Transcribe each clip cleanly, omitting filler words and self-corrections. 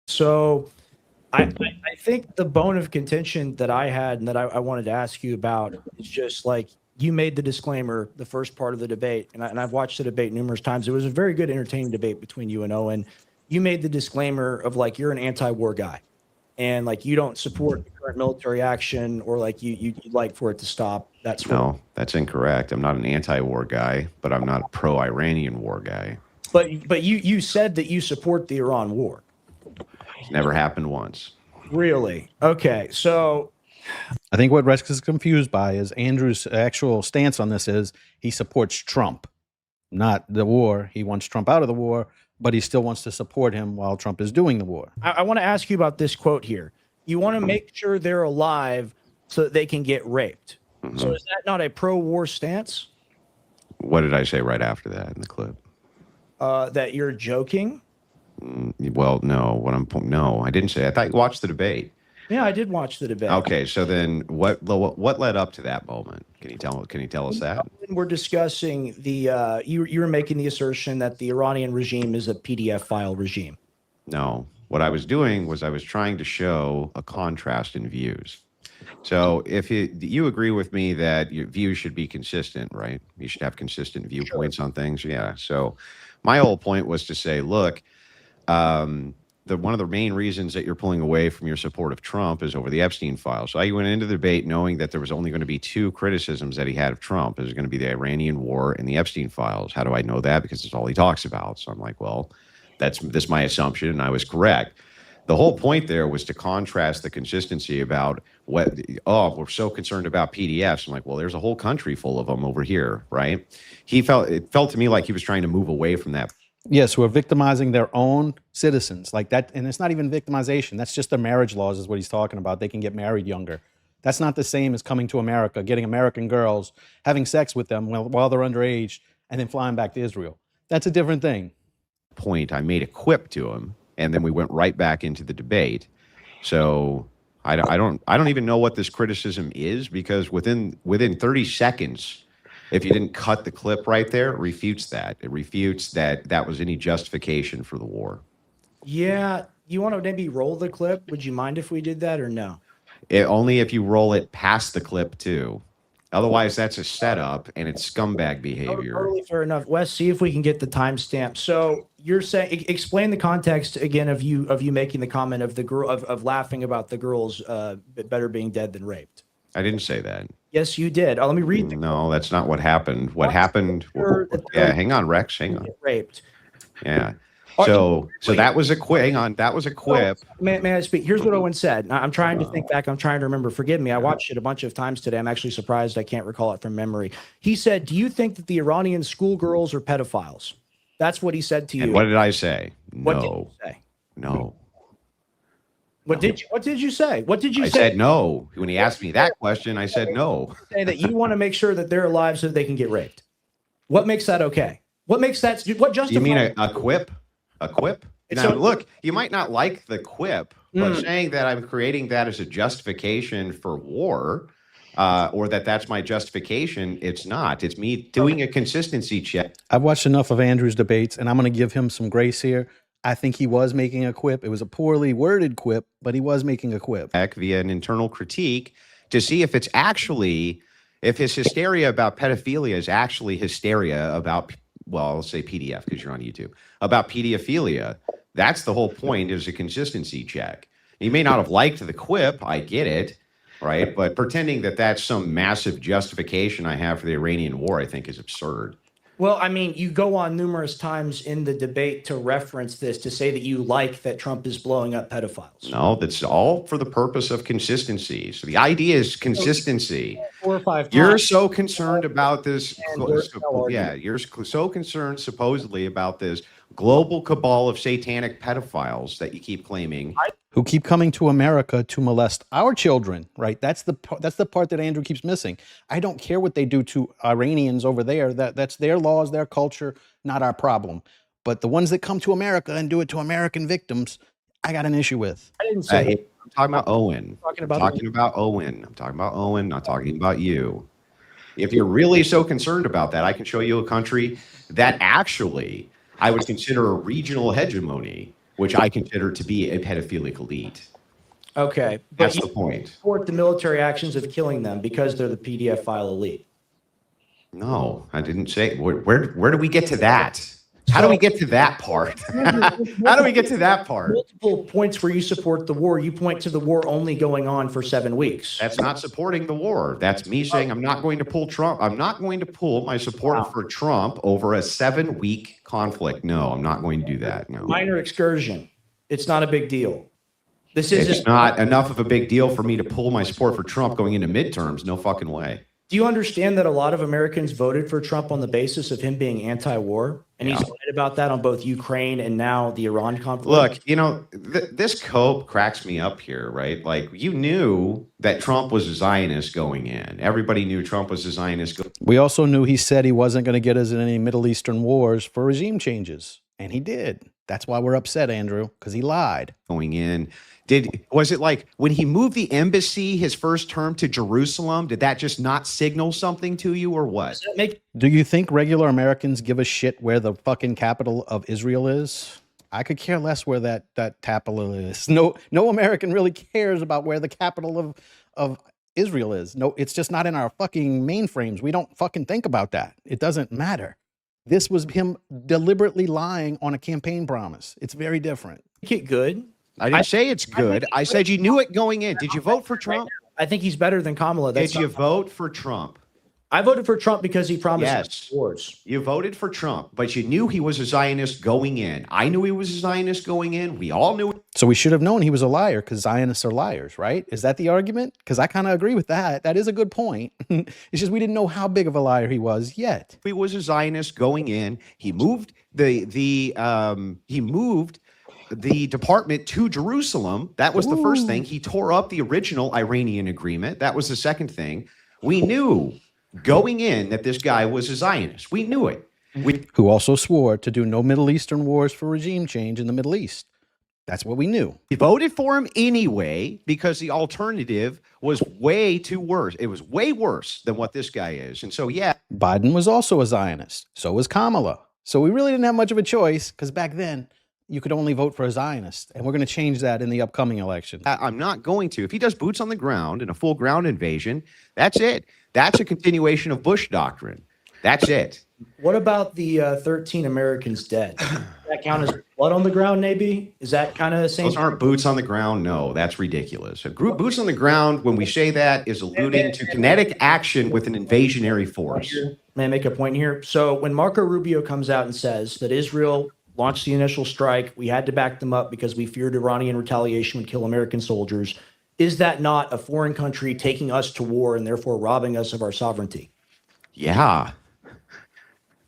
So I think the bone of contention that I had and that I wanted to ask you about is just like you made the disclaimer, the first part of the debate, and I've watched the debate numerous times. It was a very good, entertaining debate between you and Owen. You made the disclaimer of like you're an anti-war guy, and like you don't support the current military action, or like you'd like for it to stop. That sort of. No, that's incorrect. I'm not an anti-war guy, but I'm not a pro-Iranian war guy. But you said that you support the Iran war. It's never happened once. Really? Okay. So I think what Rex is confused by is Andrew's actual stance on this is he supports Trump, not the war. He wants Trump out of the war, but he still wants to support him while Trump is doing the war. I want to ask you about this quote here. You want to make sure they're alive so that they can get raped. So is that not a pro-war stance? What did I say right after that in the clip? That you're joking? Well, no. No, I didn't say. I thought you watched the debate. Yeah, I did watch the debate. Okay, so then what led up to that moment? Can you tell us that? We're discussing the you were making the assertion that the Iranian regime is a PDF file regime. No. What I was doing was I was trying to show a contrast in views. So if you agree with me that your views should be consistent, right? You should have consistent viewpoints on things. Yeah. So my whole point was to say, look, one of the main reasons that you're pulling away from your support of Trump is over the Epstein files. So I went into the debate knowing that there was only going to be two criticisms that he had of Trump. It was going to be the Iranian war and the Epstein files. How do I know that? Because it's all he talks about. So I'm like, well, that's my assumption, and I was correct. The whole point there was to contrast the consistency about we're so concerned about PDFs. I'm like, well, there's a whole country full of them over here, right? It felt to me like he was trying to move away from that. Yes, who are victimizing their own citizens like that. And it's not even victimization. That's just the marriage laws is what he's talking about. They can get married younger. That's not the same as coming to America, getting American girls, having sex with them while they're underage, and then flying back to Israel. That's a different thing. Point, I made a quip to him, and then we went right back into the debate. So I don't even know what this criticism is, because within 30 seconds, if you didn't cut the clip right there, it refutes that. It refutes that was any justification for the war. Yeah, you want to maybe roll the clip? Would you mind if we did that or no? Only if you roll it past the clip too. Otherwise, that's a setup, and it's scumbag behavior. Totally fair enough. Wes, see if we can get the timestamp. So you're saying, explain the context again of you making the comment of the girl of laughing about the girls better being dead than raped. I didn't say that. Yes, you did. Let me read. No, that's not what happened. What happened? Yeah, hang on, Rex. Hang on. Raped. Yeah. So that was a quip. Hang on, that was a quip. May I speak? Here's what Owen said. I'm trying to think back. I'm trying to remember. Forgive me. I watched it a bunch of times today. I'm actually surprised I can't recall it from memory. He said, "Do you think that the Iranian schoolgirls are pedophiles?" That's what he said to you. And what did I say? No. What did you say? No. What did you say? What did you say? I said no. When he asked me that question, I said no. Say that you want to make sure that they're alive so that they can get raped. What makes that okay? What makes that? What justifies? You mean a quip? A quip? Now, look, you might not like the quip, but saying that I'm creating that as a justification for war, or that's my justification, it's not. It's me doing a consistency check. I've watched enough of Andrew's debates, and I'm going to give him some grace here. I think he was making a quip. It was a poorly worded quip, but he was making a quip. Via an internal critique to see if it's actually, if his hysteria about pedophilia is actually hysteria about, well, I'll say PDF because you're on YouTube, about pedophilia. That's the whole point, is a consistency check. You may not have liked the quip, I get it, right? But pretending that that's some massive justification I have for the Iranian war, I think is absurd. Well, I mean, you go on numerous times in the debate to reference this, to say that you like that Trump is blowing up pedophiles. No, that's all for the purpose of consistency. So the idea is consistency. 4 or 5 times. You're so concerned about this. Yeah, you're so concerned supposedly about this global cabal of satanic pedophiles that you keep claiming. Who keep coming to America to molest our children, right? That's the part that Andrew keeps missing. I don't care what they do to Iranians over there. That's their laws, their culture, not our problem. But the ones that come to America and do it to American victims, I got an issue with. I didn't say that. I'm talking about Owen. I'm talking about Owen. I'm talking about Owen, not talking about you. If you're really so concerned about that, I can show you a country that actually I would consider a regional hegemony. which I consider to be a pedophilic elite. Okay, but That's you the point. support the military actions of killing them because they're the PDF file elite. No, I didn't say. Where do we get to that? How do we get to that part? How do we get to that part? Multiple points where you support the war. You point to the war only going on for 7 weeks. That's not supporting the war. That's me saying I'm not going to pull Trump. I'm not going to pull my support for Trump over a 7-week conflict. No, I'm not going to do that. No. Minor excursion. It's not a big deal. This It's isn't not enough of a big deal for me to pull my support for Trump going into midterms. No fucking way. Do you understand that a lot of Americans voted for Trump on the basis of him being anti-war? And he's lied about that on both Ukraine and now the Iran conflict. Look, you know, this cope cracks me up here, right? Like, you knew that Trump was a Zionist going in. Everybody knew Trump was a Zionist. We also knew he said he wasn't going to get us in any Middle Eastern wars for regime changes. And he did. That's why we're upset, Andrew, because he lied. Going in. Was it like when he moved the embassy his first term to Jerusalem? Did that just not signal something to you or what? Do you think regular Americans give a shit where the fucking capital of Israel is? I could care less where that capital is. No American really cares about where the capital of Israel is. No, it's just not in our fucking mainframes. We don't fucking think about that. It doesn't matter. This was him deliberately lying on a campaign promise. It's very different. Make it good. I didn't say it's good. I said you knew it going in. Did you vote for Trump? I think he's better than Kamala. Did you vote for Trump? I voted for Trump because he promised Yes. wars. You voted for Trump, but you knew he was a Zionist going in. I knew he was a Zionist going in. We all knew it. So we should have known he was a liar because Zionists are liars, right? Is that the argument? Because I kind of agree with that. That is a good point. It's just we didn't know how big of a liar he was yet. He was a Zionist going in. He moved the department to Jerusalem. That was the first thing. He tore up the original Iranian agreement. That was the second thing. We knew going in that this guy was a Zionist. We knew it. Who also swore to do no Middle Eastern wars for regime change in the Middle East. That's what we knew. We voted for him anyway because the alternative was way too worse. It was way worse than what this guy is. And so, yeah. Biden was also a Zionist. So was Kamala. So we really didn't have much of a choice because back then you could only vote for a Zionist. And we're going to change that in the upcoming election. I'm not going to. If he does boots on the ground and a full ground invasion, that's it. That's a continuation of Bush doctrine. That's it. What about the 13 Americans dead? Does that count as blood on the ground, maybe? Is that kind of the same? Those aren't boots on the ground. No, that's ridiculous. A group boots on the ground, when we say that, is alluding to kinetic action with an invasionary force. May I make a point here? So when Marco Rubio comes out and says that Israel launched the initial strike, we had to back them up because we feared Iranian retaliation would kill American soldiers, is that not a foreign country taking us to war and therefore robbing us of our sovereignty? Yeah.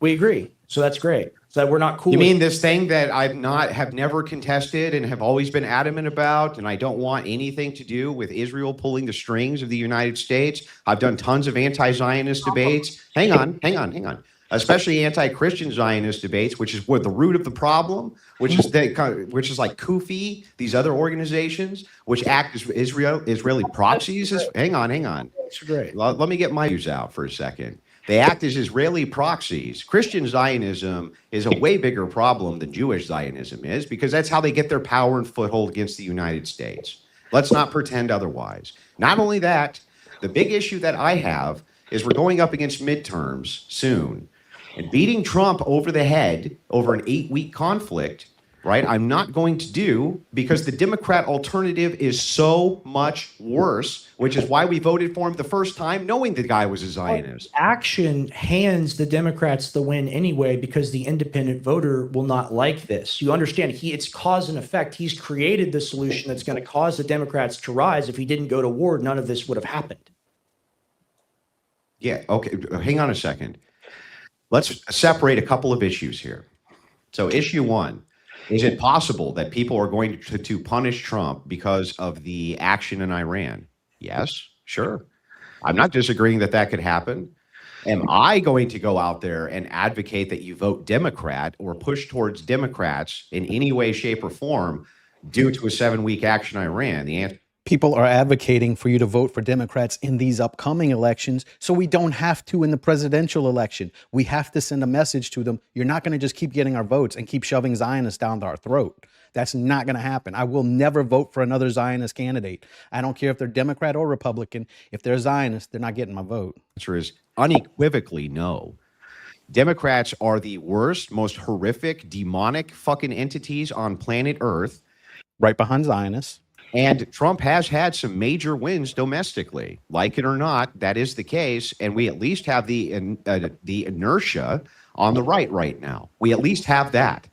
We agree. So that's great. So that we're not cool. You mean this thing that have never contested and have always been adamant about, and I don't want anything to do with Israel pulling the strings of the United States? I've done tons of anti-Zionist debates. Hang on. Especially anti-Christian Zionist debates, which is what the root of the problem, which is like Kufi, these other organizations, which act as Israeli proxies. Hang on. That's great. Let me get my views out for a second. They act as Israeli proxies. Christian Zionism is a way bigger problem than Jewish Zionism is because that's how they get their power and foothold against the United States. Let's not pretend otherwise. Not only that, the big issue that I have is we're going up against midterms soon. And beating Trump over the head over an 8-week conflict, right, I'm not going to do because the Democrat alternative is so much worse, which is why we voted for him the first time, knowing the guy was a Zionist. Action hands the Democrats the win anyway because the independent voter will not like this. You understand, it's cause and effect. He's created the solution that's going to cause the Democrats to rise. If he didn't go to war, none of this would have happened. Yeah, okay, hang on a second. Let's separate a couple of issues here. So issue one, is it possible that people are going to punish Trump because of the action in Iran? Yes, sure. I'm not disagreeing that could happen. Am I going to go out there and advocate that you vote Democrat or push towards Democrats in any way, shape, or form due to a 7-week action in Iran? The answer. People are advocating for you to vote for Democrats in these upcoming elections so we don't have to in the presidential election. We have to send a message to them. You're not going to just keep getting our votes and keep shoving Zionists down our throat. That's not going to happen. I will never vote for another Zionist candidate. I don't care if they're Democrat or Republican. If they're Zionist, they're not getting my vote. The answer is unequivocally no. Democrats are the worst, most horrific, demonic fucking entities on planet Earth. Right behind Zionists. And Trump has had some major wins domestically. Like it or not, that is the case. And we at least have the inertia on the right now. We at least have that.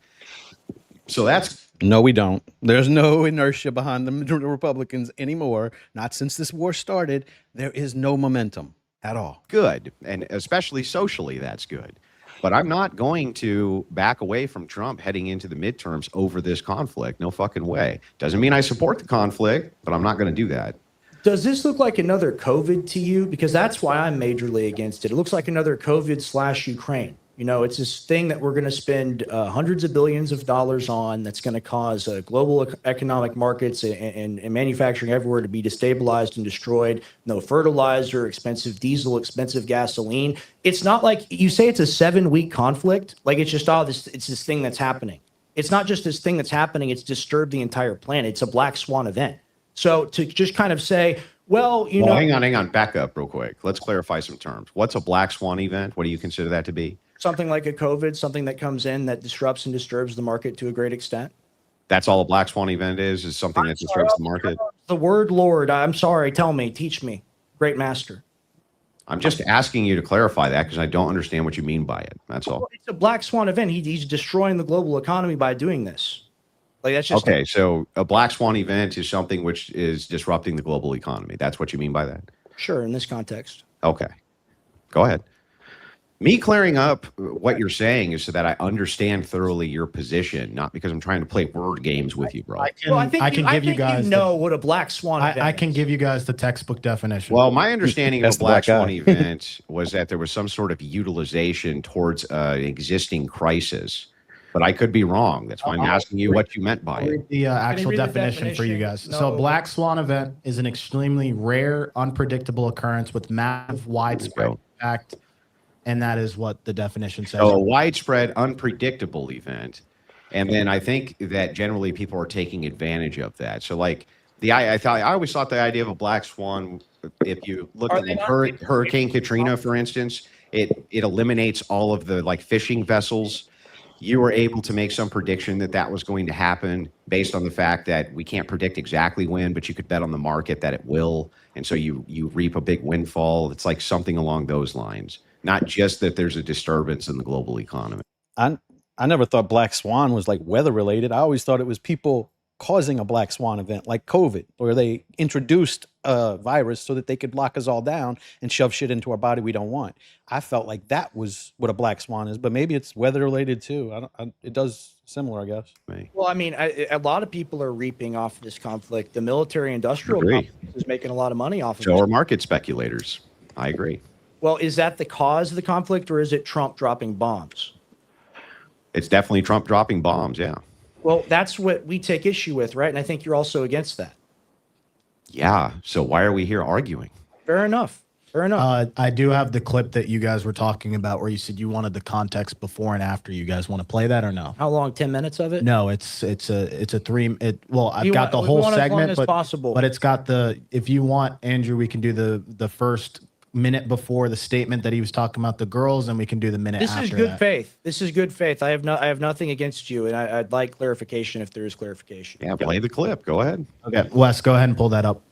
So that's... No, we don't. There's no inertia behind the Republicans anymore. Not since this war started. There is no momentum at all. good. And especially socially, that's good. But I'm not going to back away from Trump heading into the midterms over this conflict. No fucking way. Doesn't mean I support the conflict, but I'm not going to do that. Does this look like another COVID to you? Because that's why I'm majorly against it. It looks like another COVID/Ukraine. You know, it's this thing that we're going to spend hundreds of billions of dollars on that's going to cause global economic markets and manufacturing everywhere to be destabilized and destroyed. No fertilizer, expensive diesel, expensive gasoline. It's not like you say it's a 7-week conflict. Like it's just, it's this thing that's happening. It's not just this thing that's happening. It's disturbed the entire planet. It's a black swan event. So to just kind of say, well, you know. Hang on. Back up real quick. Let's clarify some terms. What's a black swan event? What do you consider that to be? Something like a COVID, something that comes in that disrupts and disturbs the market to a great extent. That's all a black swan event is something that disturbs the market? The word Lord, I'm sorry, tell me, teach me, great master. I'm just asking you to clarify that because I don't understand what you mean by it. That's all. Well, it's a black swan event. He's destroying the global economy by doing this. Like that's just okay. So a black swan event is something which is disrupting the global economy. That's what you mean by that? Sure, in this context. Okay. Go ahead. Me clearing up what you're saying is so that I understand thoroughly your position, not because I'm trying to play word games with you, bro. I can give you guys what a black swan event I can give you guys the textbook definition. Well, my understanding of That's a black the black swan event was that there was some sort of utilization towards an existing crisis, but I could be wrong. That's why I'm asking you what you meant by it. The actual read the definition for you guys. definition? So No. a black swan event is an extremely rare, unpredictable occurrence with massive, widespread impact. And that is what the definition says. So a widespread, unpredictable event. And then I think that generally people are taking advantage of that. So like I always thought the idea of a black swan, if you look at like Hurricane Katrina, for instance, it eliminates all of the like fishing vessels. You were able to make some prediction that was going to happen based on the fact that we can't predict exactly when, but you could bet on the market that it will. And so you reap a big windfall. It's like something along those lines. Not just that there's a disturbance in the global economy. I never thought black swan was like weather related. I always thought it was people causing a black swan event like COVID, where they introduced a virus so that they could lock us all down and shove shit into our body we don't want. I felt like that was what a black swan is, but maybe it's weather related too. It does similar, I guess. Well, I mean, a lot of people are reaping off of this conflict. The military industrial complex is making a lot of money off of it. So are market speculators. I agree. Well, is that the cause of the conflict, or is it Trump dropping bombs? It's definitely Trump dropping bombs, yeah. Well, that's what we take issue with, right? And I think you're also against that. Yeah, so why are we here arguing? Fair enough. Fair enough. I do have the clip that you guys were talking about where you said you wanted the context before and after. You guys want to play that or no? How long? 10 minutes of it? No, it's a 3. I've You got want- the we whole want as long segment, as but possible. but it's got the. If you want, Andrew, we can do the first minute before the statement that he was talking about the girls, and we can do the minute This after is good that. faith. This is good faith. I have nothing against you, and I'd like clarification if there is clarification. Yeah, play the clip. Go ahead. Okay, Wes, go ahead and pull that up.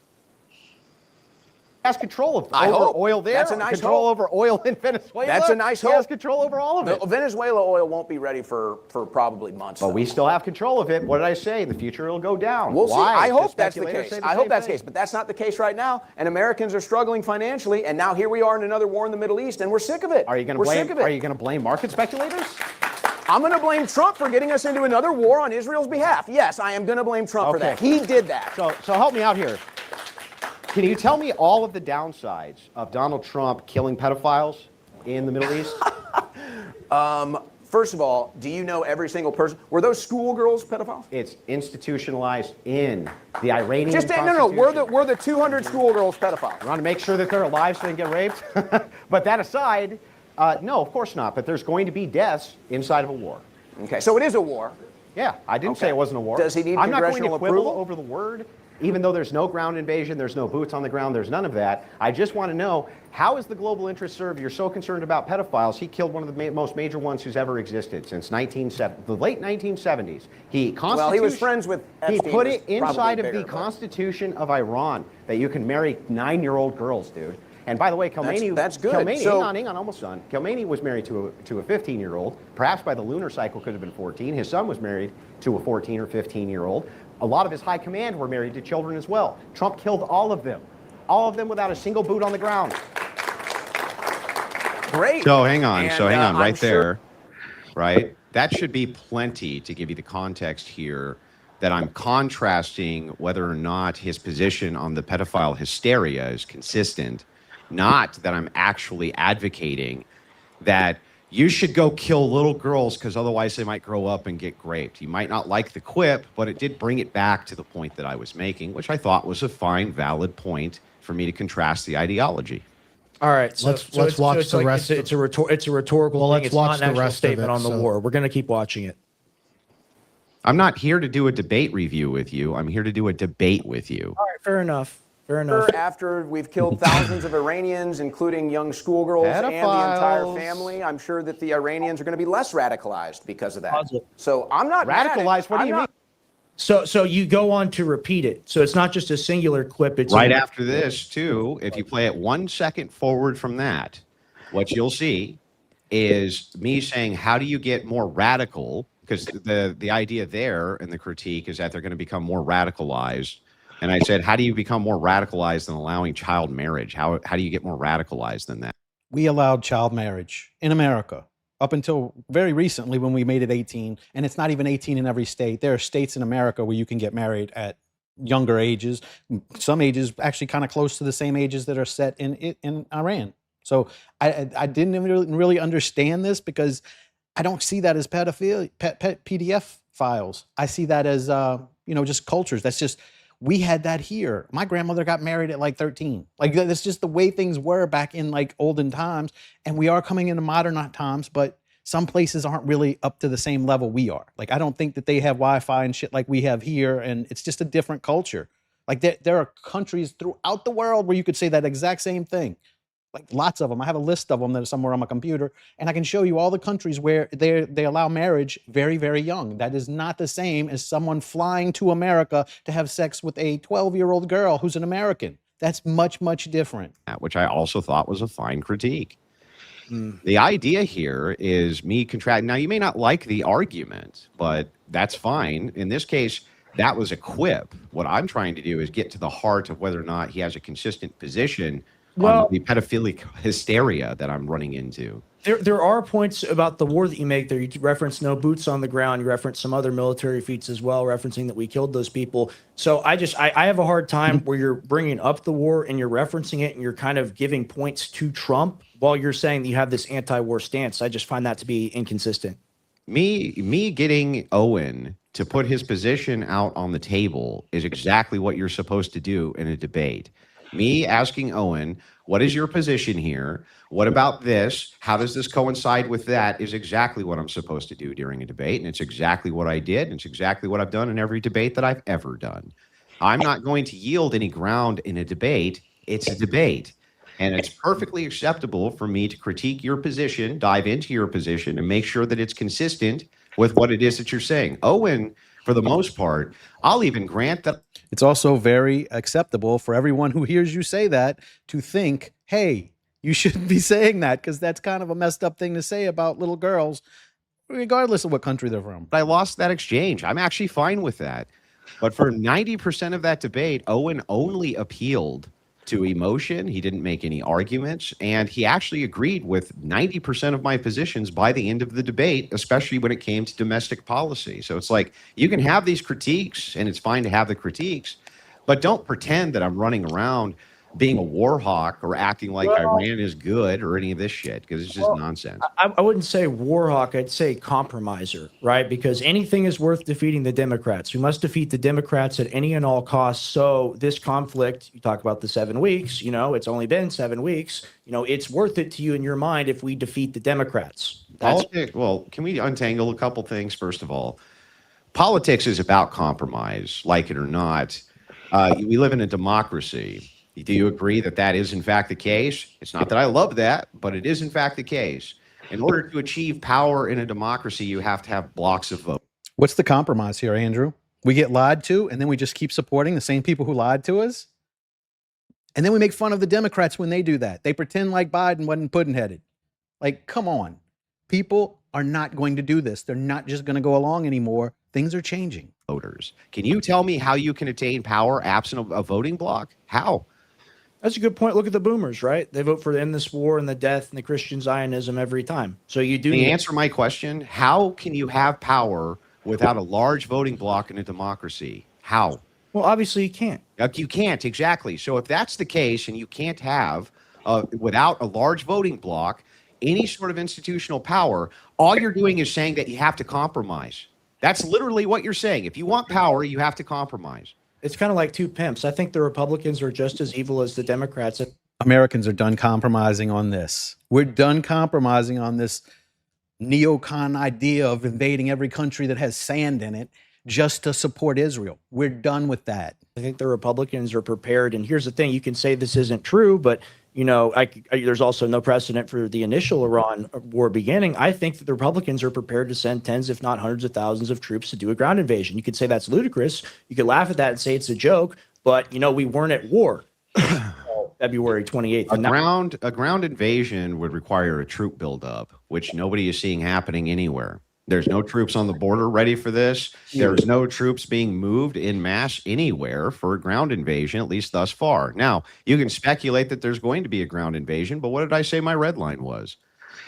Has control of I over hope. oil there. That's a nice control hope. over oil in Venezuela. That's a nice He has hope. control over all of it. Venezuela oil won't be ready for probably months. But though. we still have control of it. What did I say? In the future, it'll go down. We'll see. Why? I hope Because that's the speculators case. say the I hope same that's the thing. case, but that's not the case right now. And Americans are struggling financially, and now here we are in another war in the Middle East, and we're sick of it. Are you going to We're blame? sick of it. Are you going to blame market speculators? I'm going to blame Trump for getting us into another war on Israel's behalf. Yes, I am going to blame Trump for that. He did that. So help me out here. Can you tell me all of the downsides of Donald Trump killing pedophiles in the Middle East? First of all, do you know every single person? Were those schoolgirls pedophiles? It's institutionalized in the Iranian Just no. Constitution. Were the 200 schoolgirls pedophiles? I want to make sure that they're alive so they can get raped. But that aside, no, of course not. But there's going to be deaths inside of a war. Okay, so it is a war. Yeah, I didn't say it wasn't a war. Does he need I'm not going to congressional quibble approval? over the word, even though there's no ground invasion, there's no boots on the ground, there's none of that. I just want to know, how is the global interest served? You're so concerned about pedophiles. He killed one of the most major ones who's ever existed since the late 1970s. Well, he was friends with He Epstein, put who's it inside probably of bigger, the but- Constitution of Iran that you can marry 9-year-old girls, dude. And by the way, Khomeini, That's good. Khomeini, So- hang on, almost done. Khomeini was married to a 15-year-old. Perhaps by the lunar cycle could have been 14. His son was married to a 14 or 15-year-old. A lot of his high command were married to children as well. Trump killed all of them without a single boot on the ground. Great. So hang on. And, right I'm there. sure- Right? That should be plenty to give you the context here that I'm contrasting whether or not his position on the pedophile hysteria is consistent, not that I'm actually advocating that you should go kill little girls because otherwise they might grow up and get raped. You might not like the quip, but it did bring it back to the point that I was making, which I thought was a fine, valid point for me to contrast the ideology. All right, so Let's it's- watch it's the like- rest It's a rhetorical. Well, thing. let's It's watch not an the actual rest of statement it, on the so- war. We're going to keep watching it. I'm not here to do a debate review with you. I'm here to do a debate with you. All right, fair enough. Fair enough. After we've killed thousands of Iranians, including young schoolgirls and the entire Pedophiles. family, I'm sure that the Iranians are going to be less radicalized because of that. Positive. So I'm not mad at- Radicalized? What do I'm you not- mean? So you go on to repeat it. So it's not just a singular quip. It's Right after this, too, if you play it 1 second forward from that, what you'll see is me saying, how do you get more radical? Because the idea there and the critique is that they're going to become more radicalized. And I said, how do you become more radicalized than allowing child marriage? How do you get more radicalized than that? We allowed child marriage in America up until very recently when we made it 18. And it's not even 18 in every state. There are states in America where you can get married at younger ages, some ages actually kind of close to the same ages that are set in Iran. So I didn't really understand this because I don't see that as pedophilia, PDF files. I see that as, just cultures. That's just, we had that here. My grandmother got married at like 13. Like that's just the way things were back in like olden times. And we are coming into modern times, but some places aren't really up to the same level we are. Like, I don't think that they have Wi-Fi and shit like we have here. And it's just a different culture. Like there are countries throughout the world where you could say that exact same thing. Like lots of them. I have a list of them that are somewhere on my computer, and I can show you all the countries where they allow marriage very, very young. That is not the same as someone flying to America to have sex with a 12-year-old girl who's an American. That's much, much different. Which I also thought was a fine critique. The idea here is me contracting. Now, you may not like the argument, but that's fine. In this case, that was a quip. What I'm trying to do is get to the heart of whether or not he has a consistent position on the pedophilic hysteria that I'm running into. There are points about the war that you make there. You reference no boots on the ground. You reference some other military feats as well, referencing that we killed those people. So I have a hard time where you're bringing up the war and you're referencing it and you're kind of giving points to Trump while you're saying that you have this anti-war stance. I just find that to be inconsistent. Me getting Owen to put his position out on the table is exactly what you're supposed to do in a debate. Me asking Owen, what is your position here? What about this? How does this coincide with that? Is exactly what I'm supposed to do during a debate. And it's exactly what I did. And it's exactly what I've done in every debate that I've ever done. I'm not going to yield any ground in a debate. It's a debate. And it's perfectly acceptable for me to critique your position, dive into your position, and make sure that it's consistent with what it is that you're saying. Owen, for the most part, I'll even grant that. It's also very acceptable for everyone who hears you say that to think, hey, you shouldn't be saying that, because that's kind of a messed up thing to say about little girls, regardless of what country they're from. I lost that exchange. I'm actually fine with that. But for 90% of that debate, Owen only appealed to emotion. He didn't make any arguments. And he actually agreed with 90% of my positions by the end of the debate, especially when it came to domestic policy. So it's like, you can have these critiques, and it's fine to have the critiques, but don't pretend that I'm running around being a war hawk or acting like Iran is good or any of this shit, because it's just nonsense. I wouldn't say war hawk. I'd say compromiser, right? Because anything is worth defeating the Democrats. We must defeat the Democrats at any and all costs. So this conflict, you talk about the 7 weeks, it's only been 7 weeks. It's worth it to you in your mind if we defeat the Democrats. Well, can we untangle a couple things? First of all, politics is about compromise, like it or not. We live in a democracy. Do you agree that that is in fact the case? It's not that I love that, but it is in fact the case. In order to achieve power in a democracy, you have to have blocks of vote. What's the compromise here, Andrew? We get lied to, and then we just keep supporting the same people who lied to us? And then we make fun of the Democrats when they do that. They pretend like Biden wasn't pudding-headed. Like, come on. People are not going to do this. They're not just going to go along anymore. Things are changing. Voters. Can you tell me how you can attain power absent a voting bloc? How? That's a good point. Look at the boomers, right? They vote for the end of this war and the death and the Christian Zionism every time. So you do Can you answer my question? How can you have power without a large voting bloc in a democracy? How? Well, obviously you can't. You can't, exactly. So if that's the case and you can't have, without a large voting bloc, any sort of institutional power, all you're doing is saying that you have to compromise. That's literally what you're saying. If you want power, you have to compromise. It's kind of like two pimps. I think the Republicans are just as evil as the Democrats. Americans are done compromising on this. We're done compromising on this neocon idea of invading every country that has sand in it just to support Israel. We're done with that. I think the Republicans are prepared. And here's the thing, you can say this isn't true, but there's also no precedent for the initial Iran war beginning. I think that the Republicans are prepared to send tens, if not hundreds of thousands of troops to do a ground invasion. You could say that's ludicrous. You could laugh at that and say it's a joke, but we weren't at war February 28th. A ground invasion would require a troop buildup, which nobody is seeing happening anywhere. There's no troops on the border ready for this. There's no troops being moved en masse anywhere for a ground invasion, at least thus far. Now, you can speculate that there's going to be a ground invasion, but what did I say my red line was?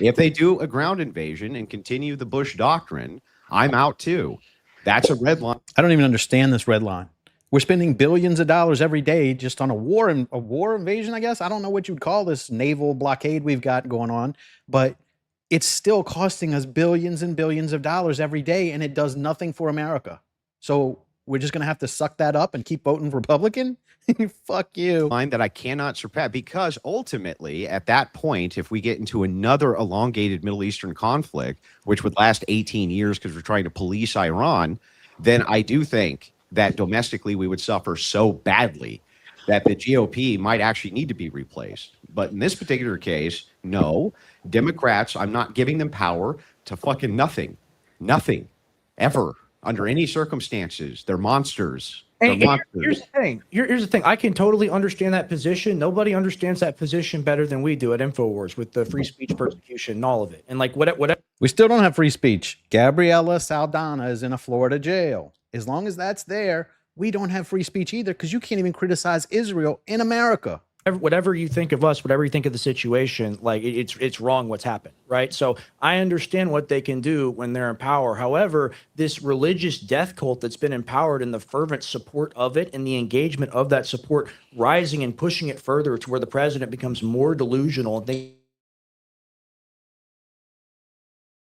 If they do a ground invasion and continue the Bush doctrine, I'm out too. That's a red line. I don't even understand this red line. We're spending billions of dollars every day just on a war invasion, I guess. I don't know what you'd call this naval blockade we've got going on, but it's still costing us billions and billions of dollars every day, and it does nothing for America. So we're just going to have to suck that up and keep voting Republican? Fuck you. Line that I cannot surpass, because ultimately, at that point, if we get into another elongated Middle Eastern conflict, which would last 18 years because we're trying to police Iran, then I do think that domestically we would suffer so badly that the GOP might actually need to be replaced. But in this particular case, no. Democrats, I'm not giving them power to fucking nothing. Nothing. Ever. Under any circumstances. They're monsters. They're monsters. Here's the thing. Here's the thing. I can totally understand that position. Nobody understands that position better than we do at InfoWars with the free speech persecution and all of it. And whatever. We still don't have free speech. Gabriela Saldana is in a Florida jail. As long as that's there, we don't have free speech either, because you can't even criticize Israel in America. Whatever you think of us, whatever you think of the situation, it's wrong what's happened, right? So I understand what they can do when they're in power. However, this religious death cult that's been empowered and the fervent support of it and the engagement of that support rising and pushing it further to where the president becomes more delusional and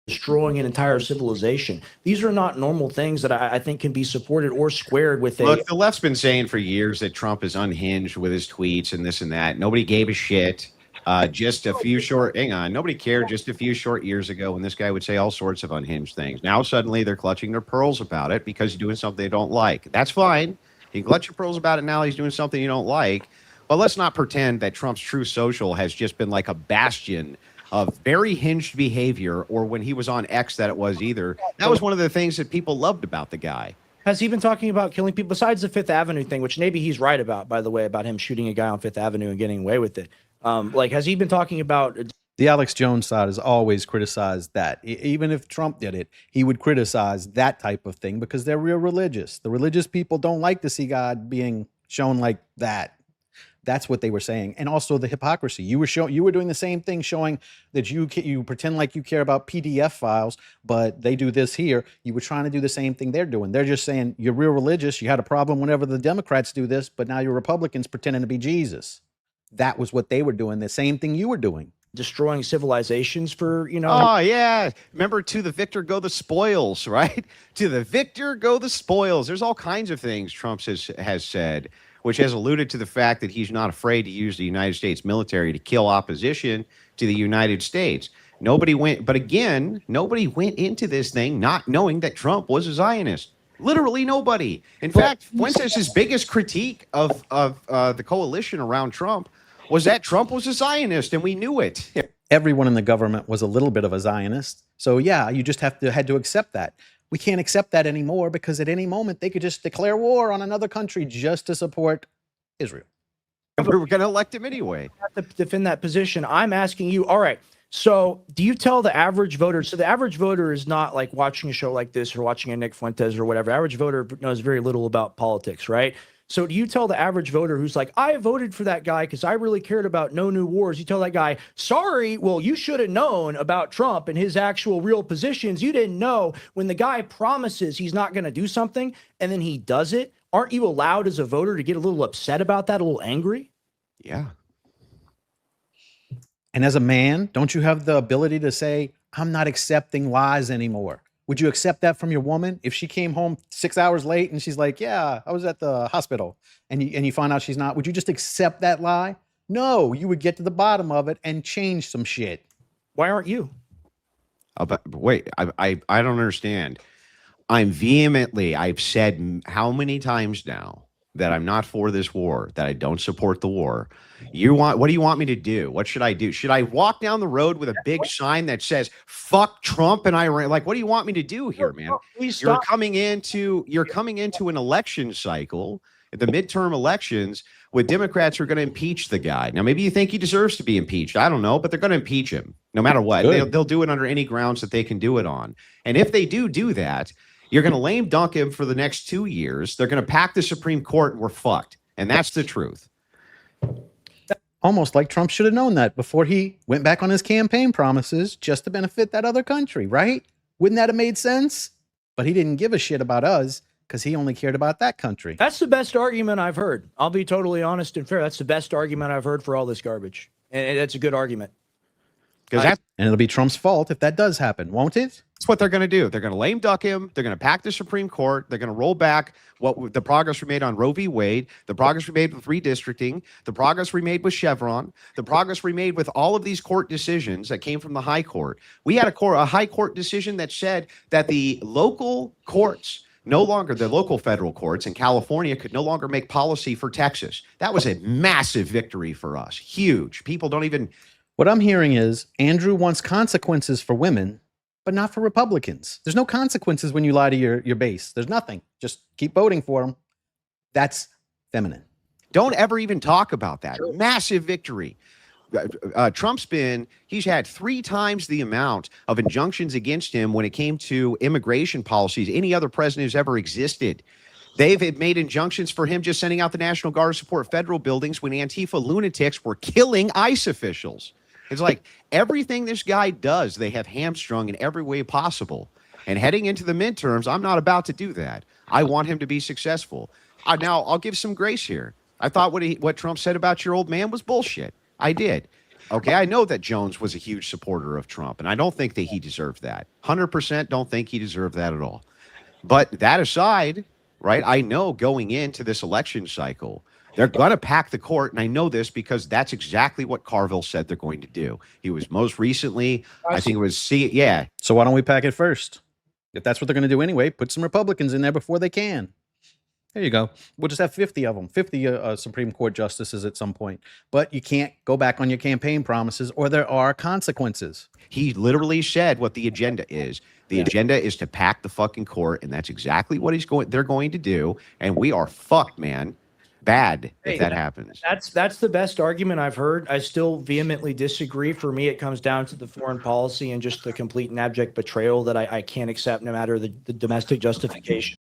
destroying an entire civilization. These are not normal things that I think can be supported or squared with Look, the left's been saying for years that Trump is unhinged with his tweets and this and that. Nobody gave a shit. Nobody cared just a few short years ago when this guy would say all sorts of unhinged things. Now suddenly they're clutching their pearls about it because he's doing something they don't like. That's fine. You can clutch your pearls about it now. He's doing something you don't like. But let's not pretend that Trump's True Social has just been like a bastion of very hinged behavior, or when he was on X that it was either. That was one of the things that people loved about the guy. Has he been talking about killing people besides the Fifth Avenue thing, which maybe he's right about, by the way, about him shooting a guy on Fifth Avenue and getting away with it? Has he been talking about... The Alex Jones side has always criticized that. Even if Trump did it, he would criticize that type of thing because they're real religious. The religious people don't like to see God being shown like that. That's what they were saying. And also the hypocrisy. You were doing the same thing, showing that you pretend like you care about PDF files, but they do this here. You were trying to do the same thing they're doing. They're just saying you're real religious. You had a problem whenever the Democrats do this, but now you're Republicans pretending to be Jesus. That was what they were doing. The same thing you were doing. Destroying civilizations for, Oh yeah, remember, to the victor go the spoils, right? To the victor go the spoils. There's all kinds of things Trump has said, which has alluded to the fact that he's not afraid to use the United States military to kill opposition to the United States. Nobody went into this thing not knowing that Trump was a Zionist. Literally nobody. In fact, Fuentes' biggest critique of the coalition around Trump was that Trump was a Zionist, and we knew it. Everyone in the government was a little bit of a Zionist. So yeah, you just had to accept that. We can't accept that anymore because at any moment they could just declare war on another country just to support Israel. And we were going to elect him anyway. have to defend that position. I'm asking you, all right, so do you tell the average voter? So the average voter is not like watching a show like this or watching a Nick Fuentes or whatever. Average voter knows very little about politics, right? So do you tell the average voter who's like, I voted for that guy because I really cared about no new wars? You tell that guy, sorry, well, you should have known about Trump and his actual real positions. You didn't know when the guy promises he's not going to do something and then he does it. Aren't you allowed as a voter to get a little upset about that, a little angry? Yeah. And as a man, don't you have the ability to say, I'm not accepting lies anymore? Would you accept that from your woman if she came home 6 hours late and she's like, yeah, I was at the hospital, and you find out she's not? Would you just accept that lie? No, you would get to the bottom of it and change some shit. Why aren't you? Wait, I don't understand. I've said how many times now that I'm not for this war, that I don't support the war. What do you want me to do? What should I do? Should I walk down the road with a big sign that says fuck Trump and Iran? Like, what do you want me to do here, man? You're coming into an election cycle, the midterm elections, with Democrats who are going to impeach the guy. Now, maybe you think he deserves to be impeached. I don't know, but they're going to impeach him no matter what. They'll do it under any grounds that they can do it on. And if they do that, you're going to lame dunk him for the next 2 years. They're going to pack the Supreme Court and we're fucked. And that's the truth. Almost like Trump should have known that before he went back on his campaign promises just to benefit that other country, right? Wouldn't that have made sense? But he didn't give a shit about us because he only cared about that country. That's the best argument I've heard. I'll be totally honest and fair. That's the best argument I've heard for all this garbage. And that's a good argument. And it'll be Trump's fault if that does happen, won't it? That's what they're going to do. They're going to lame duck him. They're going to pack the Supreme Court. They're going to roll back the progress we made on Roe v. Wade, the progress we made with redistricting, the progress we made with Chevron, the progress we made with all of these court decisions that came from the high court. We had a high court decision that said that the local courts, the local federal courts in California, could no longer make policy for Texas. That was a massive victory for us. Huge. People don't even... What I'm hearing is Andrew wants consequences for women, but not for Republicans. There's no consequences when you lie to your base. There's nothing. Just keep voting for them. That's feminine. Don't ever even talk about that. Sure. Massive victory. He's had 3 times the amount of injunctions against him when it came to immigration policies any other president who's ever existed. They've made injunctions for him just sending out the National Guard to support federal buildings when Antifa lunatics were killing ICE officials. It's like everything this guy does, they have hamstrung in every way possible. And heading into the midterms, I'm not about to do that. I want him to be successful. Now, I'll give some grace here. I thought what Trump said about your old man was bullshit. I did. Okay, I know that Jones was a huge supporter of Trump, and I don't think that he deserved that. 100% don't think he deserved that at all. But that aside, right, I know going into this election cycle, they're going to pack the court, and I know this because that's exactly what Carville said they're going to do. He was most recently, I think it was So why don't we pack it first? If that's what they're going to do anyway, put some Republicans in there before they can. There you go. We'll just have 50 of them, 50 Supreme Court justices at some point. But you can't go back on your campaign promises or there are consequences. He literally said what the agenda is. The agenda is to pack the fucking court, and that's exactly what they're going to do. And we are fucked, man. Bad if that happens. That's the best argument I've heard. I still vehemently disagree. For me, it comes down to the foreign policy and just the complete and abject betrayal that I can't accept, no matter the domestic justification.